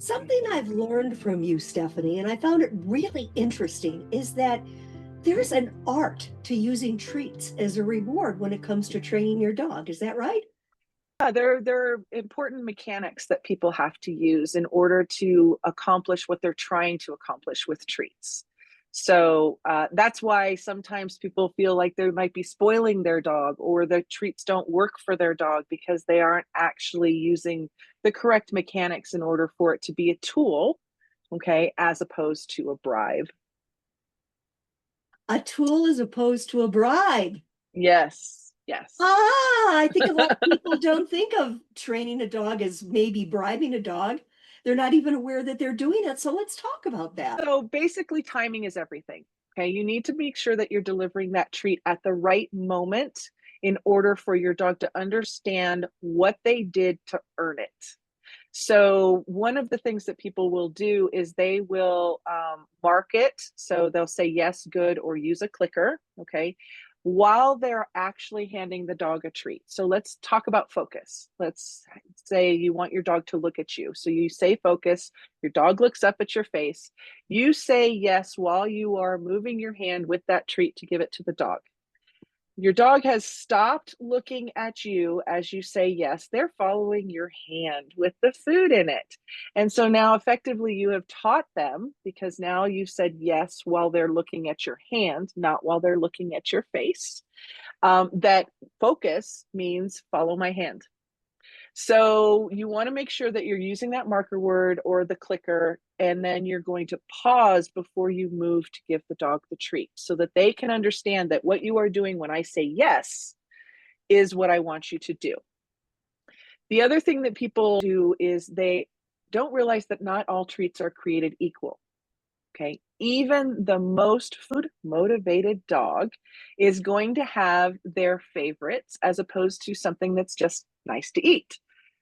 Something I've learned from you, Stephanie, and I found it really interesting, is that there's an art to using treats as a reward when it comes to training your dog. Is that right? Yeah, there are important mechanics that people have to use in order to accomplish what they're trying to accomplish with treats. So that's why sometimes people feel like they might be spoiling their dog or the treats don't work for their dog because they aren't actually using the correct mechanics in order for it to be a tool, okay, as opposed to a bribe. A tool as opposed to a bribe. Yes, yes. I think a lot of people don't think of training a dog as maybe bribing a dog. They're not even aware that they're doing it. So let's talk about that. So basically, timing is everything. Okay. You need to make sure that you're delivering that treat at the right moment in order for your dog to understand what they did to earn it. So, one of the things that people will do is they will mark it. So, they'll say yes, good, or use a clicker. Okay. While they're actually handing the dog a treat. So, let's talk about focus. Let's say you want your dog to look at you. So, you say focus, your dog looks up at your face. You say yes while you are moving your hand with that treat to give it to the dog. Your dog has stopped looking at you as you say yes. They're following your hand with the food in it. And so now effectively you have taught them because now you said yes while they're looking at your hand, not while they're looking at your face. That focus means follow my hand. So you want to make sure that you're using that marker word or the clicker, and then you're going to pause before you move to give the dog the treat so that they can understand that what you are doing when I say yes is what I want you to do. The other thing that people do is they don't realize that not all treats are created equal. Okay. Even the most food motivated dog is going to have their favorites as opposed to something that's just nice to eat.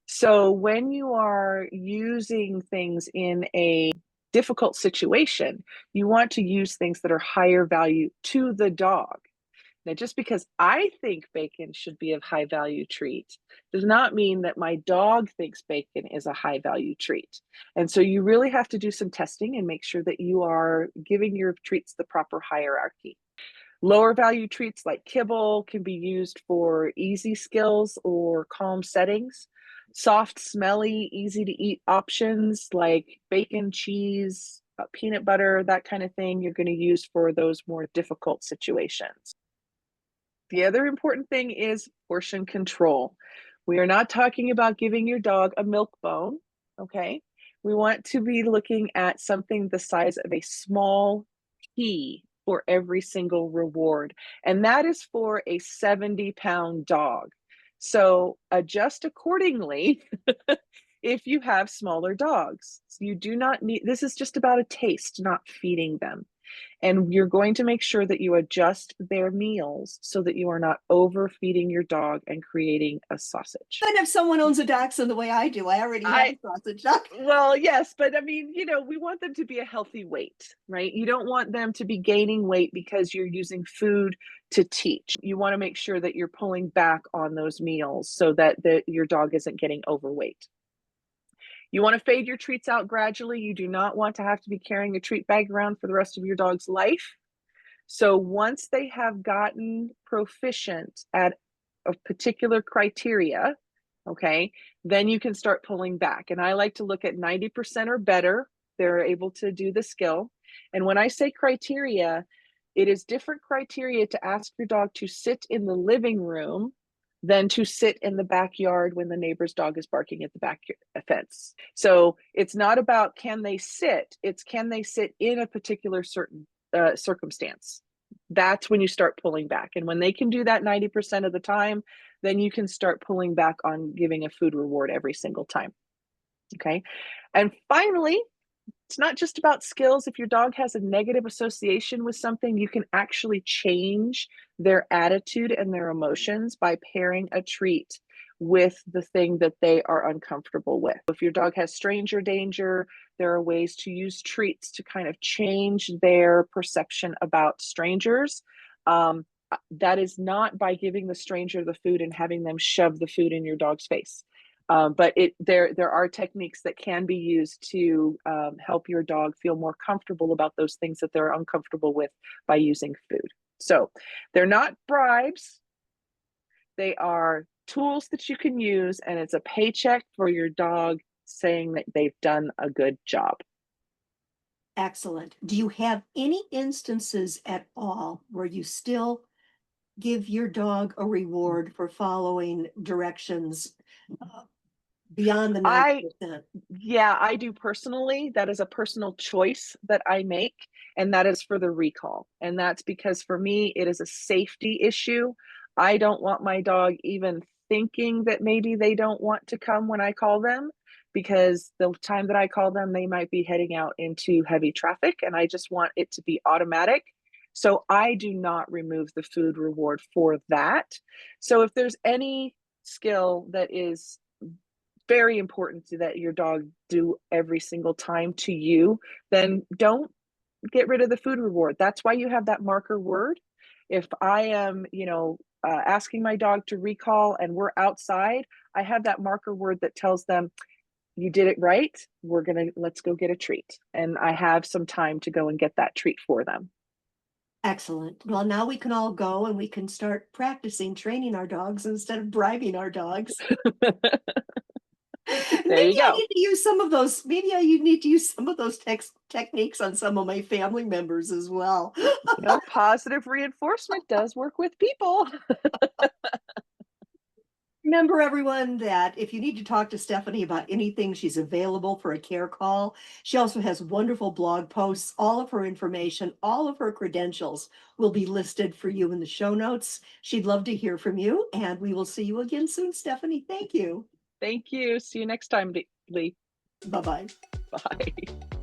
So when you are using things in a difficult situation, you want to use things that are higher value to the dog. Now, just because I think bacon should be a high value treat does not mean that my dog thinks bacon is a high value treat. And so you really have to do some testing and make sure that you are giving your treats the proper hierarchy. Lower value treats like kibble can be used for easy skills or calm settings. Soft, smelly, easy to eat options like bacon, cheese, peanut butter, that kind of thing, you're going to use for those more difficult situations. The other important thing is portion control. We are not talking about giving your dog a milk bone, okay? We want to be looking at something the size of a small pea for every single reward. And that is for a 70-pound dog. So adjust accordingly if you have smaller dogs. You do not need, this is just about a taste, not feeding them. And you're going to make sure that you adjust their meals so that you are not overfeeding your dog and creating a sausage. And if someone owns a dachshund the way I do, I already have I a sausage dog. Well, yes, but I mean, we want them to be a healthy weight, right? You don't want them to be gaining weight because you're using food to teach. You want to make sure that you're pulling back on those meals so that your dog isn't getting overweight. You want to fade your treats out gradually. You do not want to have to be carrying a treat bag around for the rest of your dog's life. So once they have gotten proficient at a particular criteria, okay, then you can start pulling back. And I like to look at 90% or better. They're able to do the skill. And when I say criteria, it is different criteria to ask your dog to sit in the living room than to sit in the backyard when the neighbor's dog is barking at the back fence. So it's not about can they sit, it's can they sit in a particular certain circumstance. That's when you start pulling back. And when they can do that 90% of the time, then you can start pulling back on giving a food reward every single time. Okay. And finally, it's not just about skills. If your dog has a negative association with something, you can actually change their attitude and their emotions by pairing a treat with the thing that they are uncomfortable with. If your dog has stranger danger, there are ways to use treats to kind of change their perception about strangers. That is not by giving the stranger the food and having them shove the food in your dog's face. But there are techniques that can be used to help your dog feel more comfortable about those things that they're uncomfortable with by using food. So they're not bribes, they are tools that you can use, and it's a paycheck for your dog saying that they've done a good job. Excellent. Do you have any instances at all where you still give your dog a reward for following directions uh, beyond the I 90%? Yeah, I do personally. That is a personal choice that I make, and that is for the recall. And that's because for me, it is a safety issue. I don't want my dog even thinking that maybe they don't want to come when I call them, because the time that I call them, they might be heading out into heavy traffic, and I just want it to be automatic. So I do not remove the food reward for that. So if there's any skill that is very important to that your dog do every single time to you, then don't get rid of the food reward. That's why you have that marker word. If I am, asking my dog to recall and we're outside, I have that marker word that tells them, you did it right. Let's go get a treat. And I have some time to go and get that treat for them. Excellent. Well, now we can all go and we can start practicing training our dogs instead of bribing our dogs. There Maybe you I go. need to use some of those. Maybe I need to use some of those techniques on some of my family members as well. Positive reinforcement does work with people. Remember, everyone, that if you need to talk to Stephanie about anything, she's available for a care call. She also has wonderful blog posts. All of her information, all of her credentials will be listed for you in the show notes. She'd love to hear from you, and we will see you again soon, Stephanie. Thank you. Thank you. See you next time, Lee. Bye bye. Bye.